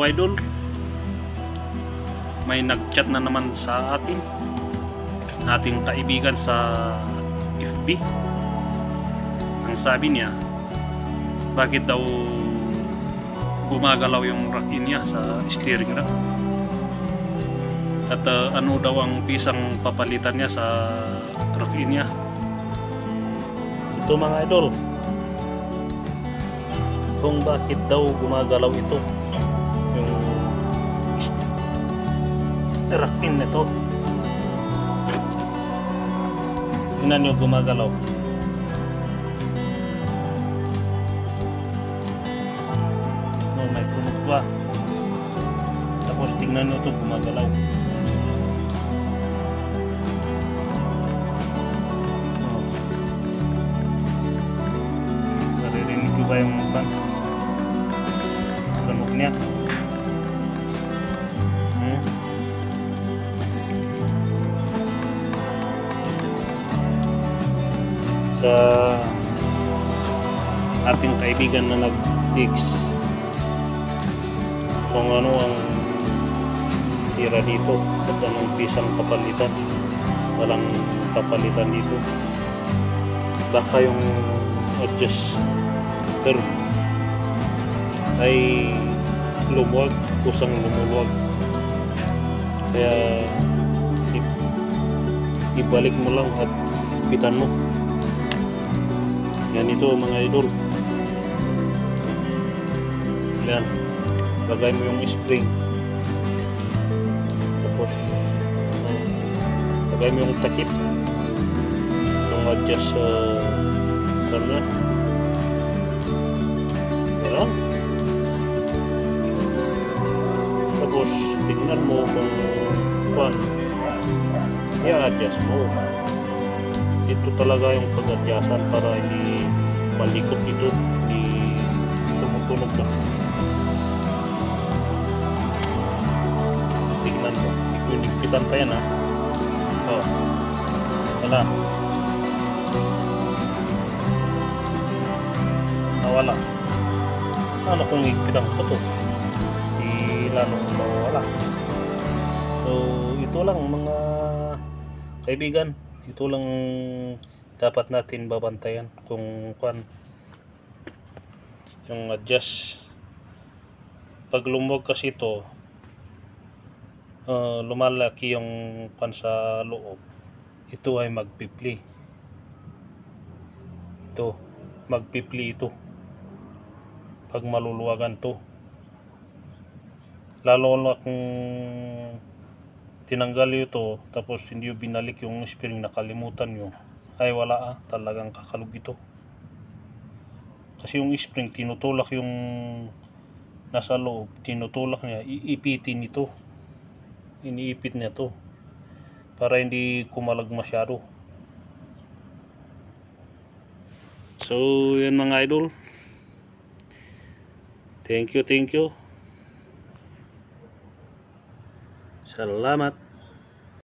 Idol, may nagchat na naman sa ating kaibigan sa FB. Ang sabi niya, bakit daw gumagalaw yung rack niya sa steering rack, at ano daw ang pisang papalitan niya sa rack niya. Ito mga idol, kung bakit daw gumagalaw ito yung rack pin nito. Tingnan nyo, gumagalaw. Oh, may punog pa. Tapos tingnan nyo ito, gumagalaw. Oh. Naririnig ko ba yung tunog niya? Sa ating kaibigan na nag-text kung ano ang sira dito at anong pisang papalitan, walang papalitan dito. Baka yung adjuster ay lumuwag, kusang lumuluwag, kaya ibalik mo lang at pitan mo. Yan ito mga idol. Yan, lagay mo yung spring, tapos lagay mo yung takip, yung adjust ano, yan. Tapos tignan mo kung i-adjust mo. Ito talaga yung pag-adjustan para hindi malikot ito, hindi tumutunog na. Tingnan mo, ikunigpitan pa yan ha. Oh, wala. Nawala. Ano kung igpitan ko to? Di lalong mawala. So ito lang mga kaibigan, ito lang dapat natin babantayan kung yung adjust. Pag lumuwag kasi ito, lumalaki yung sa loob, ito ay magpipli. Ito magpipli ito pag maluluwagan to, lalo na kung tinanggal ito tapos hindi binalik yung spring, nakalimutan nyo, ay wala talagang kakalog ito. Kasi yung spring tinutulak yung nasa loob, tinutulak niya, iipitin ito, iniipit niya to para hindi kumalag masyado. So yan mga idol, thank you, salamat.